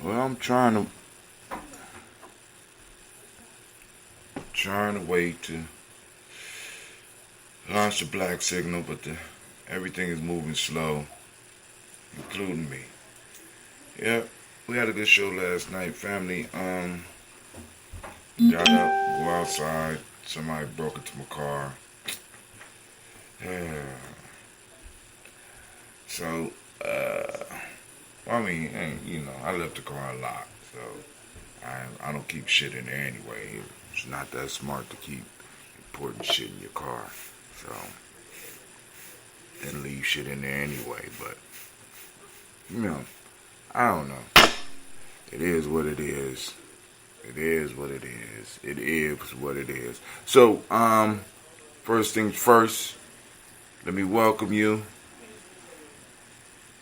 Well, I'm trying to wait to launch the black signal, but everything is moving slow, including me. Yep, we had a good show last night, family. Got up, go outside. Somebody broke into my car. So, I mean, and, I left the car unlocked, so I don't keep shit in there anyway. It's not that smart to keep important shit in your car, so didn't leave shit in there anyway. But I don't know. It is what it is. It is what it is. It is what it is. So, first things first, let me welcome you.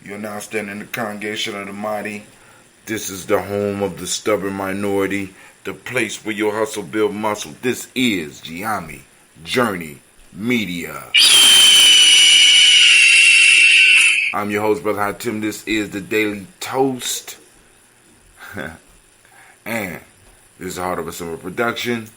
You're now standing in the congregation of the mighty. This is the home of the stubborn minority, the place where your hustle build muscle. This is Gye-Nyame Journey Media. I'm your host, Brother Hatim. This is the Daily Toast. And this is the Heart of a Summer production.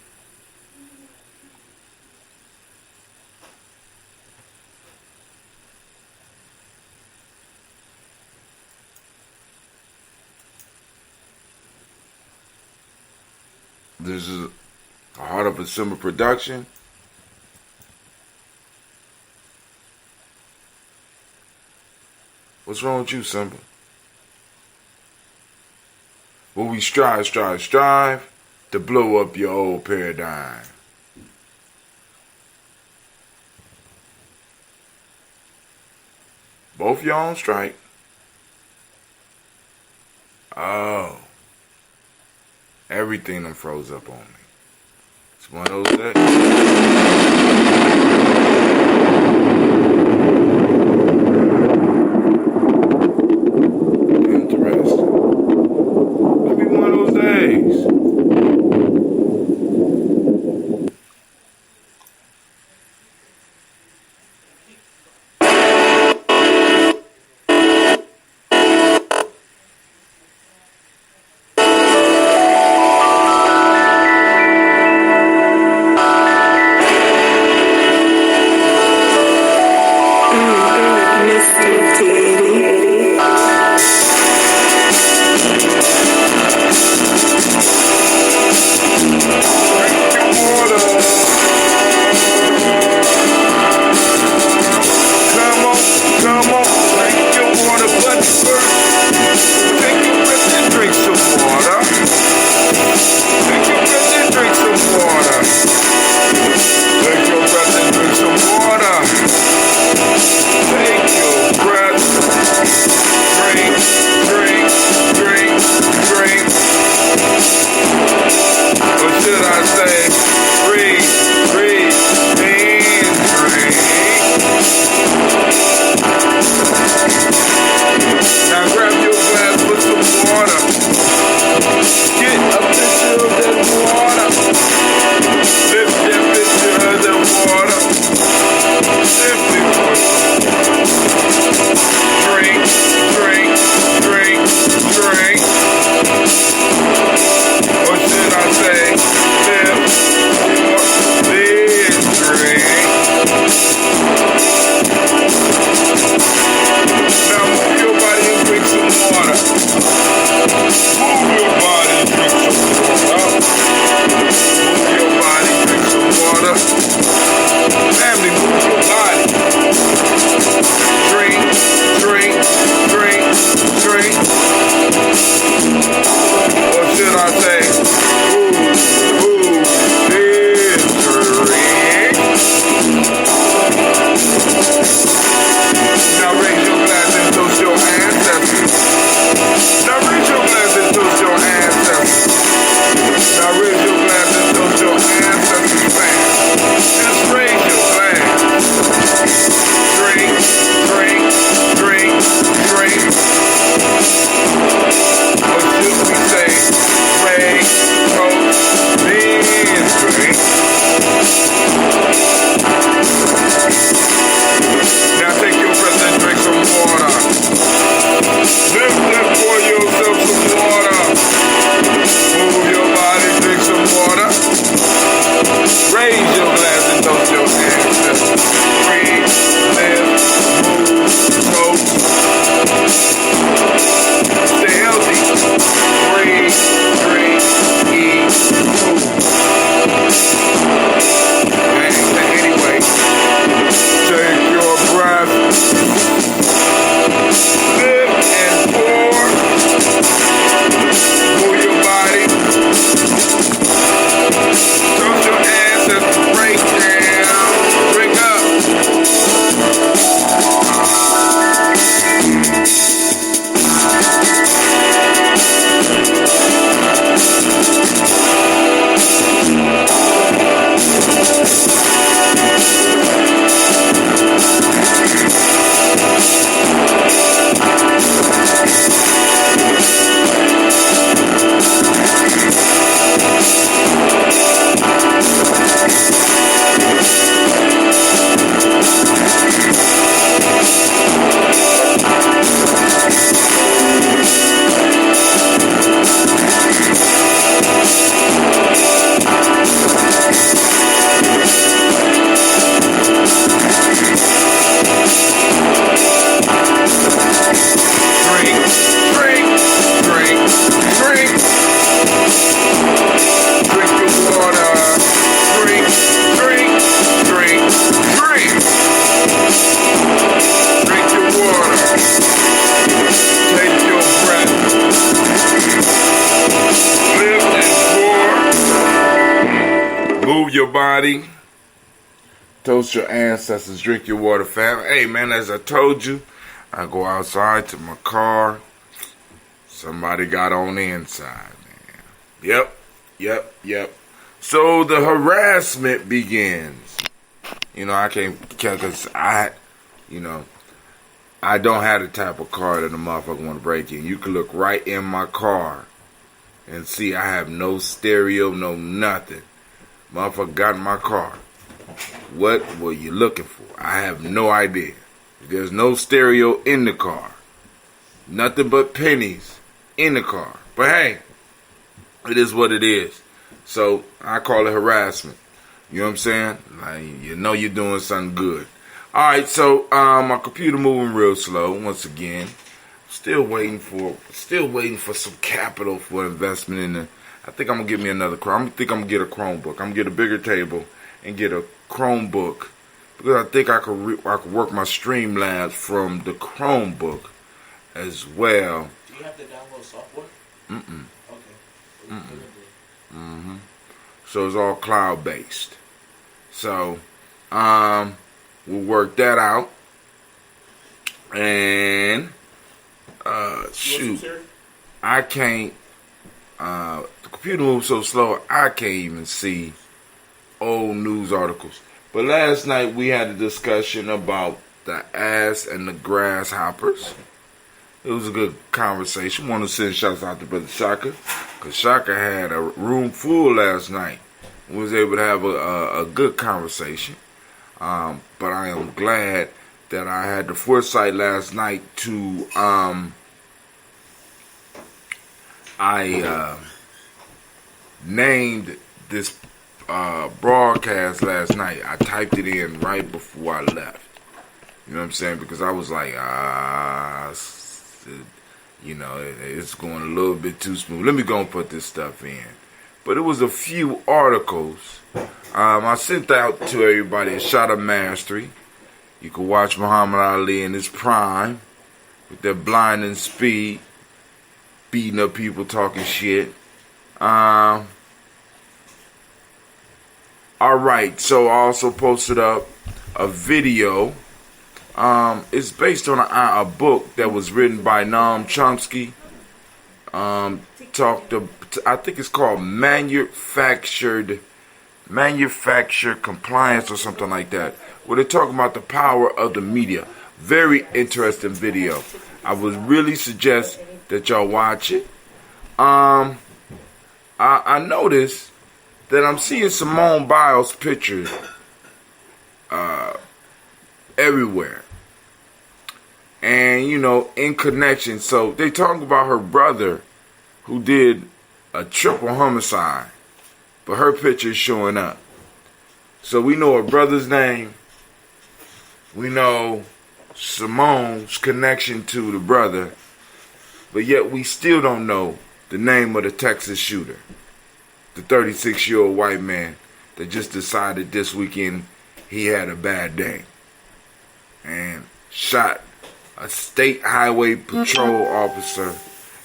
This is a Heart of a Summer production. What's wrong with you, Simba? Well, we strive to blow up your old paradigm. Both y'all on strike? Oh. Everything done froze up on me. It's one of those days. Interesting. Maybe one of those days. Move your body. Toast your ancestors. Drink your water, fam. Hey, man, as I told you, I go outside to my car. Somebody got on the inside, man. Yep. So the harassment begins. I can't, because I don't have the type of car that a motherfucker want to break in. You can look right in my car and see I have no stereo, no nothing. Motherfucker got in my car. What were you looking for? I have no idea. There's no stereo in the car. Nothing but pennies in the car. But hey, it is what it is. So I call it harassment. You know what I'm saying? Like, you're doing something good. Alright, so my computer moving real slow once again. Still waiting for some capital for investment in the. I think I'm gonna get me another Chrome. I think I'm gonna get a Chromebook. I'm gonna get a bigger table and get a Chromebook, because I think I could work my Streamlabs from the Chromebook as well. Do you have to download software? Okay. So it's all cloud based. So we'll work that out. And shoot, I can't. The computer moves so slow, I can't even see old news articles. But last night we had a discussion about the ass and the grasshoppers. It was a good conversation. Want to send shouts out to Brother Shaka, because Shaka had a room full last night. We was able to have a good conversation. But I am glad that I had the foresight last night to I named this broadcast last night. I typed it in right before I left. You know what I'm saying? Because I was like, it's going a little bit too smooth. Let me go and put this stuff in. But it was a few articles. I sent out to everybody a shot of mastery. You can watch Muhammad Ali in his prime with that blinding speed, beating up people, talking shit. Alright, so I also posted up a video. It's based on a book that was written by Noam Chomsky. I think it's called Manufactured Compliance or something like that, where they're talking about the power of the media. Very interesting video. I would really suggest that y'all watch it. I noticed that I'm seeing Simone Biles' pictures everywhere. And, in connection. So they talking about her brother who did a triple homicide, but her picture is showing up. So we know her brother's name. We know Simone's connection to the brother, but yet we still don't know the name of the Texas shooter, the 36-year-old white man that just decided this weekend he had a bad day and shot a state highway patrol officer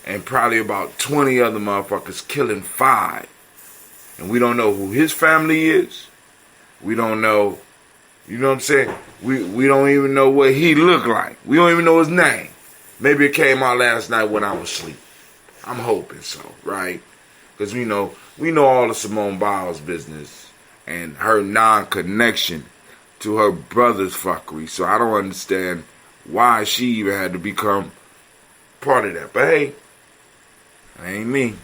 and probably about 20 other motherfuckers, killing 5. And we don't know who his family is. We don't know, you know what I'm saying? We don't even know what he looked like. We don't even know his name. Maybe it came out last night when I was asleep. I'm hoping so, right? Because we know all of Simone Biles' business and her non-connection to her brother's fuckery. So I don't understand why she even had to become part of that. But hey, that ain't me.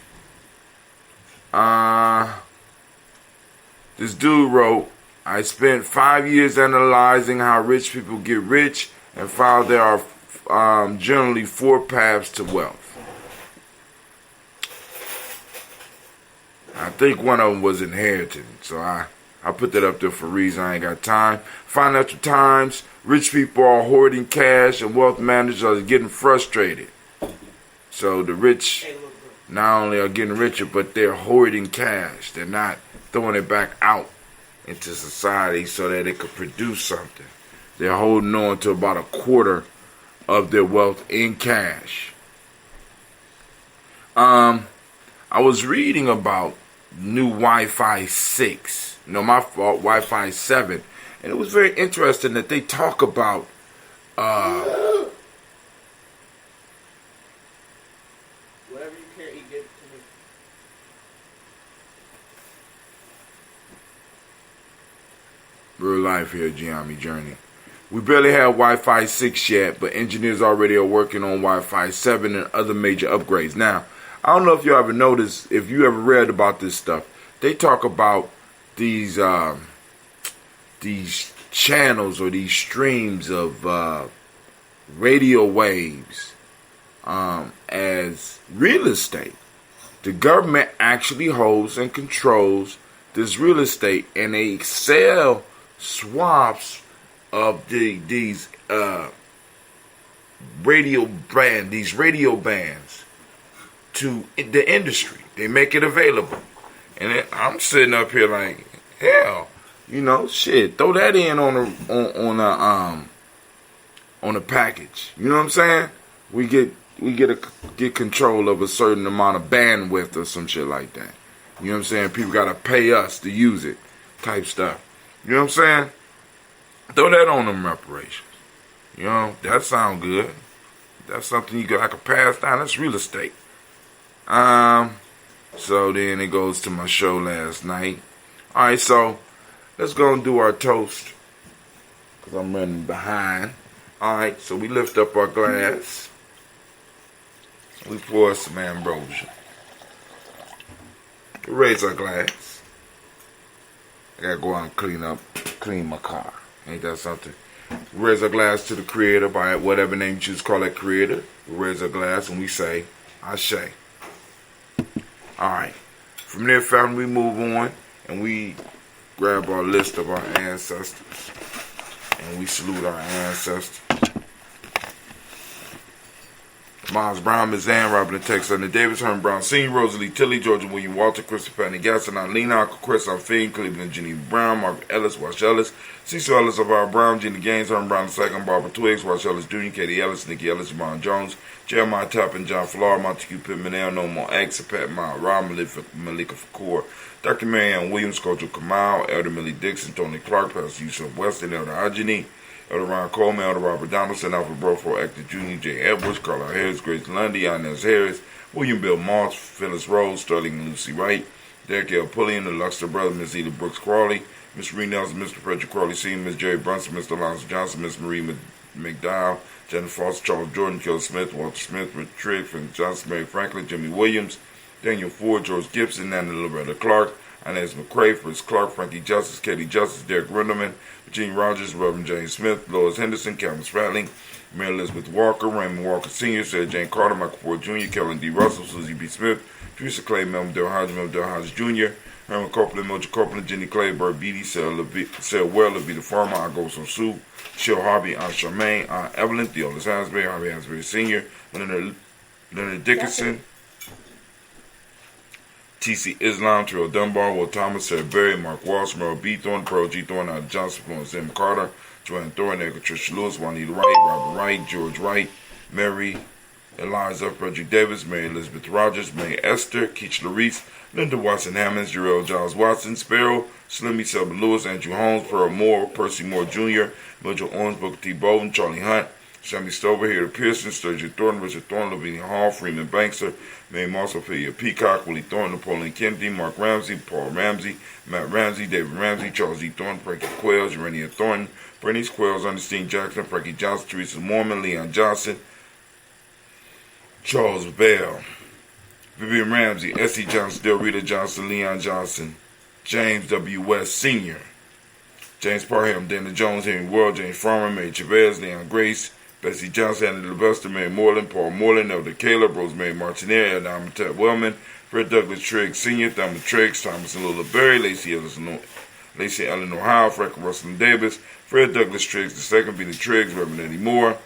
This dude wrote, I spent 5 years analyzing how rich people get rich and found there are generally 4 paths to wealth. I think one of them was inheriting, so I put that up there for a reason. I ain't got time. Financial Times, rich people are hoarding cash and wealth managers are getting frustrated. So the rich not only are getting richer, but they're hoarding cash. They're not throwing it back out into society so that it could produce something. They're holding on to about a quarter of their wealth in cash. I was reading about new Wi-Fi 6 No, my fault. Wi-Fi 7, and it was very interesting that they talk about. Whatever you can't eat, give it to me. Real life here, Gye-Nyame Journey. We barely have Wi-Fi 6 yet, but engineers already are working on Wi-Fi 7 and other major upgrades. Now, I don't know if you ever noticed, if you ever read about this stuff. They talk about these channels or these streams of radio waves as real estate. The government actually holds and controls this real estate, and they sell swaths of these radio bands to the industry. They make it available, and I'm sitting up here like, hell, shit, throw that in on a package. You know what I'm saying? We get control of a certain amount of bandwidth or some shit like that. You know what I'm saying? People gotta pay us to use it, type stuff. You know what I'm saying? Throw that on them reparations. That sound good. That's something you could pass down. That's real estate. So then it goes to my show last night. All right, so let's go and do our toast, because I'm running behind. All right, so we lift up our glass. We pour some ambrosia. We raise our glass. I gotta go out and clean my car. Ain't that something? We raise our glass to the Creator by whatever name you choose to call that Creator. We raise our glass and we say, Ashe. Alright. From there, family, we move on and we grab our list of our ancestors and we salute our ancestors. Miles Brown, Ms. Ann, Robert and Tex, Sunday Davis, Herman Brown Sr., Rosalie Tilley, Georgia William Walter, Christopher Patton Gaston, Lena, Uncle Chris, Alfine, Cleveland, Jenny Brown, Margaret Ellis, Wash Ellis, Cecil Ellis, Alvaro Brown, Jenny Gaines, Herman Brown II, Barbara Twiggs, Wash Ellis Jr., Katie Ellis, Nikki Ellis, Javon Jones, Jeremiah Tappan, John Flora, Montague Pittman, No More X, Pat Mile, Rob, Malika Fakour, Dr. Marianne Williams, Kojo Kamal, Elder Millie Dixon, Tony Clark, Pastor Yusuf Weston, Elder Ajani, Elder Ron Coleman, Elder Robert Donaldson, Alfred Broford, Actor Jr., J. Edwards, Carla Harris, Grace Lundy, Inez Harris, William Bill Moss, Phyllis Rose, Sterling and Lucy Wright, Derek L. Pulliam, the Luxor Brothers, Miss Eda Brooks Crawley, Miss Marie Nelson, Mr. Frederick Crawley Sr., Miss Jerry Brunson, Mr. Alonzo Johnson, Miss Marie McDowell, Jennifer Foster, Charles Jordan, Kelly Smith, Walter Smith, Richard Trigg, Frank Johnson, Mary Franklin, Jimmy Williams, Daniel Ford, George Gibson, Nana Loretta Clark, Inez McCrae, Fritz Clark, Frankie Justice, Katie Justice, Derek Renderman, Virginia Rogers, Reverend James Smith, Lois Henderson, Calvin Spratling, Mary Elizabeth Walker, Raymond Walker Sr., Sarah Jane Carter, Michael Ford Jr., Kellen D. Russell, Susie B. Smith, Teresa Clay, Melvin Del Hodge Jr., Herman Copeland, Mojo Copeland, Jenny Clay, Burt Beatty, Sarah Well, Levita Farmer, Agoso Sue, Shell Harvey, Aunt Charmaine, Aunt Evelyn, Theolis Hansberry, Harvey Hansberry Sr., Leonard Dickinson, T.C. Islam, Terrell Dunbar, Will Thomas, Sarah Berry, Mark Walsh, Merle B. Thorne, Pearl G. Thorne, Al Johnson, Florence M. Carter, Joanne Thorne, Edgar Tricia Lewis, Juanita Wright, Robert Wright, George Wright, Mary Eliza, Frederick Davis, Mary Elizabeth Rogers, Mary Esther, Keach Larice, Linda Watson Hammonds, Jarrell Giles Watson, Sparrow, Slimmy Selby Lewis, Andrew Holmes, Pearl Moore, Percy Moore Jr., Mitchell Owens, Booker T. Bowden, Charlie Hunt, Shammy Stover, Hader Pearson, Sturgeon Thornton, Richard Thornton, Lavinia Hall, Freeman Bankster, Mae Moss, Ophelia Peacock, Willie Thornton, Napoleon Kennedy, Mark Ramsey, Paul Ramsey, Matt Ramsey, David Ramsey, Charles E. Thornton, Frankie Quells, Urania Thornton, Bernice Quells, Ernestine Jackson, Frankie Johnson, Teresa Mormon, Leon Johnson, Charles Bell, Vivian Ramsey, S.E. Johnson, Del Rita Johnson, Leon Johnson, James W. West Sr., James Parham, Dana Jones, Henry World, James Farmer, Mary Chavez, Leon Grace, Bessie Johnson, Andy Levester, Mary Moreland, Paul Moreland, Elder Caleb, Rosemary Martinez, Adam Ted Wellman, Fred Douglas Trigg Sr., Thelma Triggs, Thomas and Lola Berry, Lacey Ellen Ohio, Frank Russell Davis, Fred Douglas Triggs II, Peter Triggs, Reverend Eddie Moore,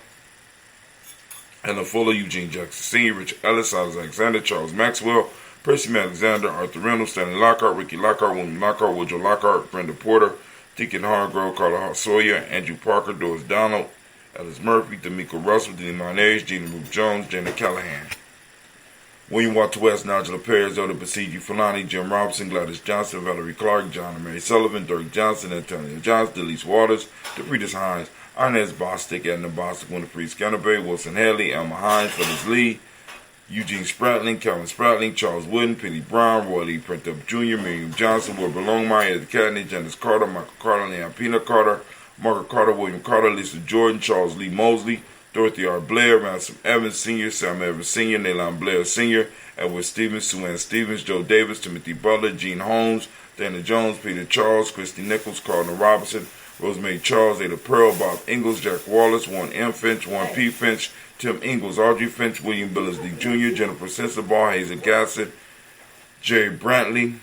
Ellen Fuller, Eugene Jackson Sr., Richard Ellis, Silas Alexander, Charles Maxwell, Percy Alexander, Arthur Reynolds, Stanley Lockhart, Ricky Lockhart, William Lockhart, Woodrow Lockhart, Brenda Porter, Deacon Hargrove, Carla Sawyer, Andrew Parker, Doris Donald, Ellis Murphy, D'Amico Russell, Denny Monage, Gina Ruth Jones, Janet Callahan. William Walter West, Nigel Perez, Elder Basiji Fulani, Jim Robinson, Gladys Johnson, Valerie Clark, John and Mary Sullivan, Dirk Johnson, Antonio Johnson, Delise Waters, DeFritas Hines, Inez Bostic, Edna Bostic, Winifred Scanterbury, Wilson Haley, Elma Hines, Phyllis Lee, Eugene Spratling, Calvin Spratling, Charles Wooden, Penny Brown, Roy Lee Printup Jr., Miriam Johnson, Wilbur Longmire, Eddie Cadney, Janice Carter, Michael Carter, Leon Pina Carter, Margaret Carter, William Carter, Lisa Jordan, Charles Lee Mosley, Dorothy R. Blair, Ransom Evans Sr., Sam Evans Sr., Naylan Blair Sr., Edward Stevens, Sue Ann Stevens, Joe Davis, Timothy Butler, Gene Holmes, Dana Jones, Peter Charles, Christy Nichols, Cardinal Robinson, Rosemary Charles, Ada Pearl, Bob Ingalls, Jack Wallace, Warren M. Finch, Warren P. Finch, Tim Ingalls, Audrey Finch, William Billingsley Jr., Jennifer Sensabaugh, Hazel Gasson, Jerry Brantley,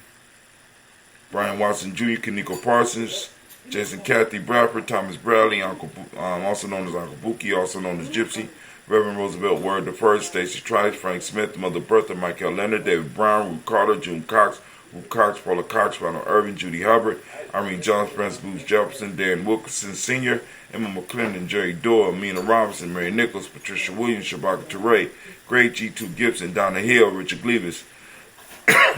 Brian Watson Jr., Kaniko Parsons, Jason Kathy Bradford, Thomas Bradley, also known as Uncle Buki, also known as Gypsy, Reverend Roosevelt Word I, Stacey Trice, Frank Smith, Mother Bertha, Michael Leonard, David Brown, Ruth Carter, June Cox, Ruth Cox, Paula Cox, Ronald Irvin, Judy Hubbard, Irene Jones, Francis Booth Jefferson, Dan Wilkinson Sr., Emma McClendon, Jerry Doyle, Mina Robinson, Mary Nichols, Patricia Williams, Shabaka Teray, Greg G2 Gibson, Donna Hill, Richard Gleavis,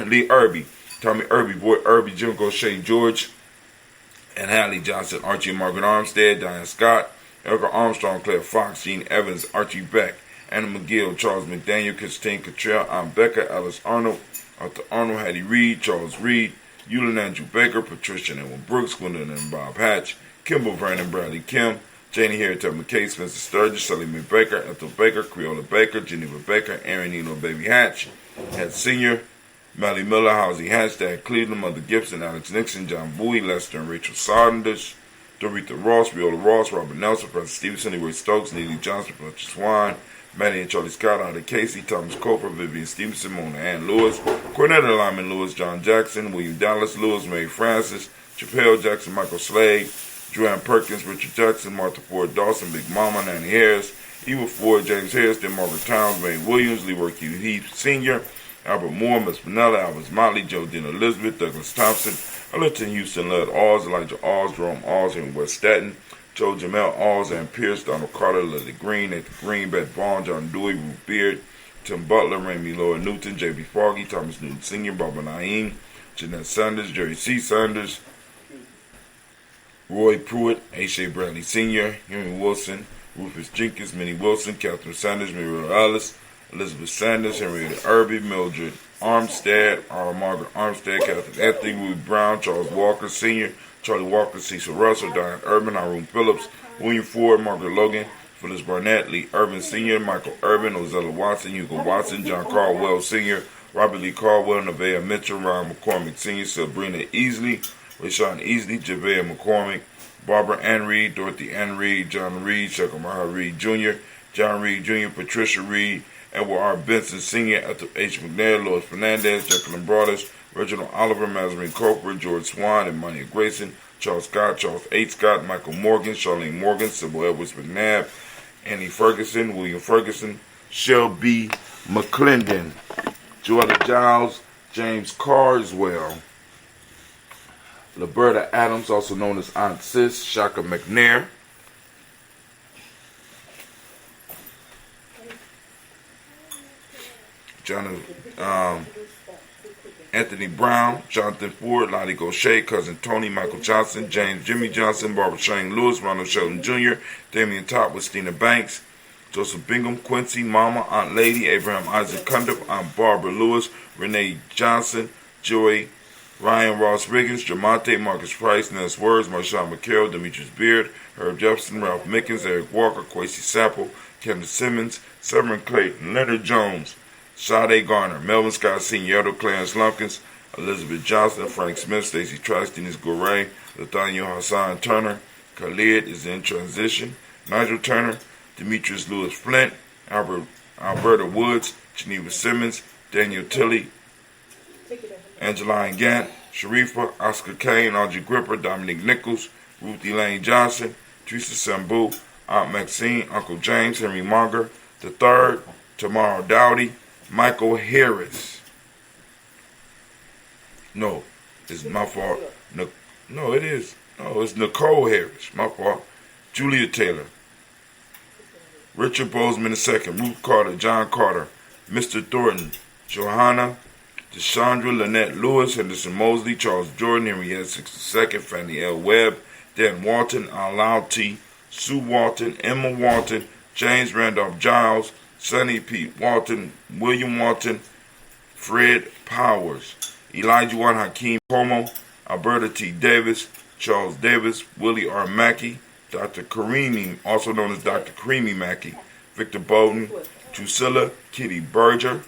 Lee Irby, Tommy Irby, Boy Irby, Jim Gaucher, George, and Hallie Johnson, Archie and Margaret Armstead, Diane Scott, Erica Armstrong, Claire Fox, Gene Evans, Archie Beck, Anna McGill, Charles McDaniel, Christine Cottrell, Aunt Becca, Alice Arnold, Arthur Arnold, Hattie Reed, Charles Reed, Eulin Andrew Baker, Patricia and Edwin Brooks, Gwendolyn and Bob Hatch, Kimball Vernon, Bradley Kim, Janie Harriet McKay, Spencer Sturgis, Shelly Mae Baker, Ethel Baker, Creola Baker, Geneva Baker, Aaron Eno Baby Hatch, Head Sr., Melly Miller, Housie Hatch, Dad Cleveland, Mother Gibson, Alex Nixon, John Bowie, Lester and Rachel Sardis, Doretha Ross, Viola Ross, Robert Nelson, Francis Stevenson, Roy Stokes, Neely Johnson, Fletcher Swan, Maddie and Charlie Scott, Ida Casey, Thomas Coper, Vivian Stevenson, Mona Ann Lewis, Cornetta Lyman Lewis, John Jackson, William Dallas Lewis, Mary Francis, Chappelle Jackson, Michael Slade, Joanne Perkins, Richard Jackson, Martha Ford Dawson, Big Mama, Nanny Harris, Eva Ford, James Harris, then Margaret Towns, Wayne Williams, Leroy Q. Heath Sr., Albert Moore, Miss Vanilla, Albert Motley, Joe Dean Elizabeth, Douglas Thompson, Ellerton Houston, Lud Alls, Elijah Alls, Jerome Alls here in West Staten, Joe Jamel Alls, Ann Pierce, Donald Carter, Lily Green, Nathan Green, Beth Vaughn, John Dewey, Ruth Beard, Tim Butler, Ramey Laura Newton, J.B. Foggy, Thomas Newton Sr., Barbara Naeem, Jeanette Sanders, Jerry C. Sanders, Roy Pruitt, H.A. Bradley Sr., Henry Wilson, Rufus Jenkins, Minnie Wilson, Catherine Sanders, Muriel Ellis, Elizabeth Sanders, Henrietta Irby, Mildred Armstead, Margaret Armstead, Catherine Anthony, Ruby Brown, Charles Walker Sr., Charlie Walker, Cecil Russell, Diane Urban, Irene Phillips, William Ford, Margaret Logan, Phyllis Barnett, Lee Urban Sr., Michael Urban, Ozella Watson, Hugo Watson, John Caldwell Sr., Robert Lee Caldwell, Nevaeh Mitchell, Ryan McCormick Sr., Sabrina Easley, Rashawn Easley, Javea McCormick, Barbara Ann Reed, Dorothy Ann Reed, John Reed, Shekamaha Reed Jr., John Reed Jr., Patricia Reed, Edward R. Benson Sr., Ethel H. McNair, Lois Fernandez, Jacqueline Broadus, Reginald Oliver, Mazarin Copeland, George Swan, and Monia Grayson, Charles Scott, Charles H. Scott, Michael Morgan, Charlene Morgan, Sybil Edwards McNabb, Annie Ferguson, William Ferguson, Shelby McClendon, Joella Giles, James Carswell, Liberta Adams, also known as Aunt Sis, Shaka McNair, Anthony Brown, Jonathan Ford, Lottie Gaucher, Cousin Tony, Michael Johnson, James Jimmy Johnson, Barbara Shane Lewis, Ronald Shelton Jr., Damian Top with Stina Banks, Joseph Bingham, Quincy, Mama, Aunt Lady, Abraham Isaac Cundiff, Aunt Barbara Lewis, Renee Johnson, Joy, Ryan Ross Riggins, Jamonte, Marcus Price, Ness Words, Marshawn McCarroll, Demetrius Beard, Herb Jefferson, Ralph Mickens, Eric Walker, Quasi Sapple, Kevin Simmons, Severin Clayton, Leonard Jones, Sade Garner, Melvin Scott Sr., Otto Clarence Lumpkins, Elizabeth Johnson, Frank Smith, Stacey Trice, Denise Goray, Nathaniel Hassan Turner, Khalid is in transition, Nigel Turner, Demetrius Lewis Flint, Alberta Woods, Geneva Simmons, Daniel Tilley, Angeline Gant, Sharifa, Oscar Kane, Audrey Gripper, Dominic Nichols, Ruth Elaine Johnson, Teresa Sambu, Aunt Maxine, Uncle James, Henry Monger, the third, Tamara Dowdy, Michael Harris. No, it's my fault. No, it is. No, it's Nicole Harris. My fault. Julia Taylor. Richard Bozeman II, Ruth Carter, John Carter, Mr. Thornton, Johanna, Deshandra Lynette Lewis, Henderson Mosley, Charles Jordan, Henry Essex II, Fannie L. Webb, Dan Walton, Al T, Sue Walton, Emma Walton, James Randolph Giles, Sonny Pete Walton, William Walton, Fred Powers, Elijah Juan Hakeem Pomo, Alberta T. Davis, Charles Davis, Willie R. Mackey, Dr. Karimi, also known as Dr. Karimi Mackey, Victor Bowden, Drusilla, Kitty Berger,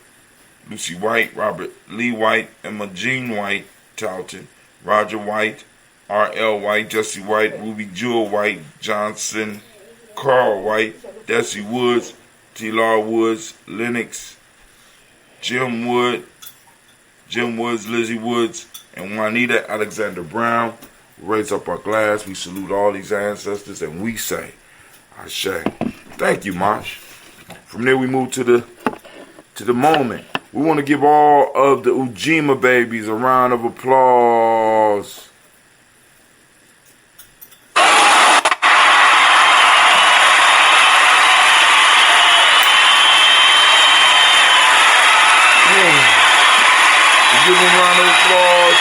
Lucy White, Robert Lee White, Emma Jean White, Talton, Roger White, R.L. White, Jesse White, Ruby Jewel White, Johnson, Carl White, Desi Woods, T-Law Woods, Lennox, Jim Woods, Lizzie Woods, and Juanita Alexander Brown. We raise up our glass, we salute all these ancestors, and we say, Ashe. Thank you, Mosh. From there we move to the moment. We want to give all of the Ujima babies a round of applause. Give them a round of applause.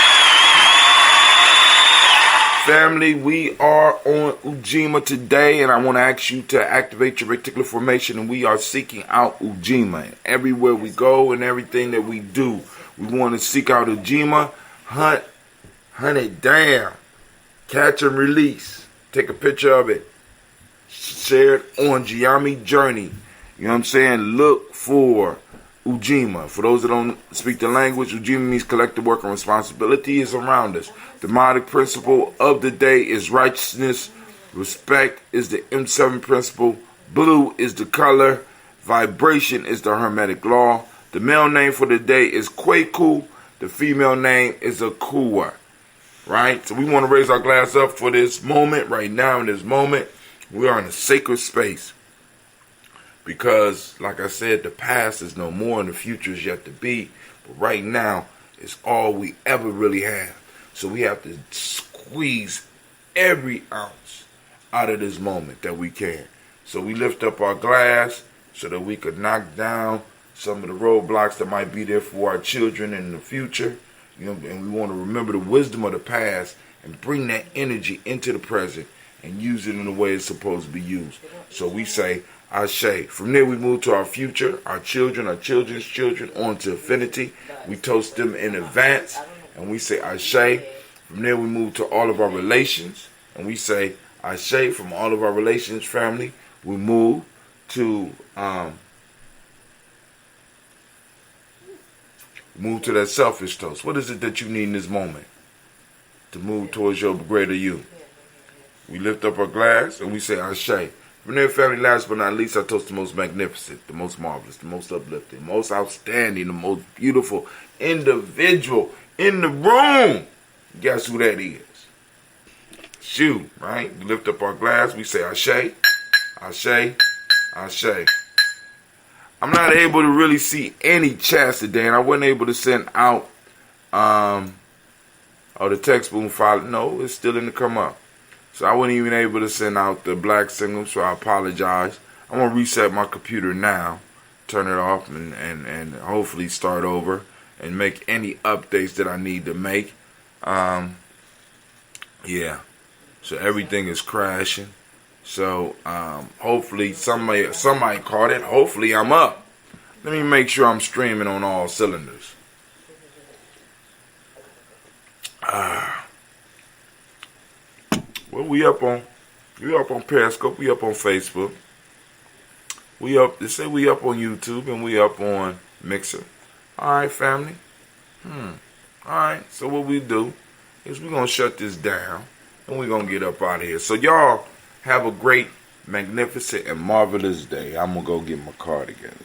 Family, we are on Ujima today, and I want to ask you to activate your reticular formation, and we are seeking out Ujima. Everywhere we go and everything that we do, we want to seek out Ujima, hunt it down, catch and release, take a picture of it, share it on Gye-Nyame Journey. You know what I'm saying? Look for Ujima. For those that don't speak the language, Ujima means collective work and responsibility is around us. The demonic principle of the day is righteousness. Respect is the M7 principle. Blue is the color. Vibration is the hermetic law. The male name for the day is Kwaku. The female name is Akua. Right? So we want to raise our glass up for this moment. Right now in this moment, we are in a sacred space. Because, like I said, the past is no more and the future is yet to be. But right now, it's all we ever really have. So we have to squeeze every ounce out of this moment that we can. So we lift up our glass so that we could knock down some of the roadblocks that might be there for our children in the future. You know, and we want to remember the wisdom of the past and bring that energy into the present and use it in the way it's supposed to be used. So we say, Ashe. From there we move to our future, our children, our children's children, on to infinity. We toast them in advance, and we say Ashe. From there we move to all of our relations, and we say Ashe. From all of our relations, family, we move to that selfish toast. What is it that you need in this moment to move towards your greater you? We lift up our glass, and we say Ashe. From there, family, last but not least, I toast the most magnificent, the most marvelous, the most uplifting, most outstanding, the most beautiful individual in the room. Guess who that is? You, right? We lift up our glass, we say Ashe, Ashe, Ashe. I'm not able to really see any chats today, and I wasn't able to send out the text boom file. No, it's still in the come up. So I wasn't even able to send out the black signal, so I apologize. I'm going to reset my computer now, turn it off, and hopefully start over and make any updates that I need to make. Yeah, so everything is crashing. So hopefully somebody caught it. Hopefully I'm up. Let me make sure I'm streaming on all cylinders. Well, we up on Periscope, we up on Facebook, they say we up on YouTube, and we up on Mixer. Alright, family. Alright, so what we do is we're going to shut this down, and we're going to get up out of here. So y'all have a great, magnificent, and marvelous day. I'm going to go get my car together.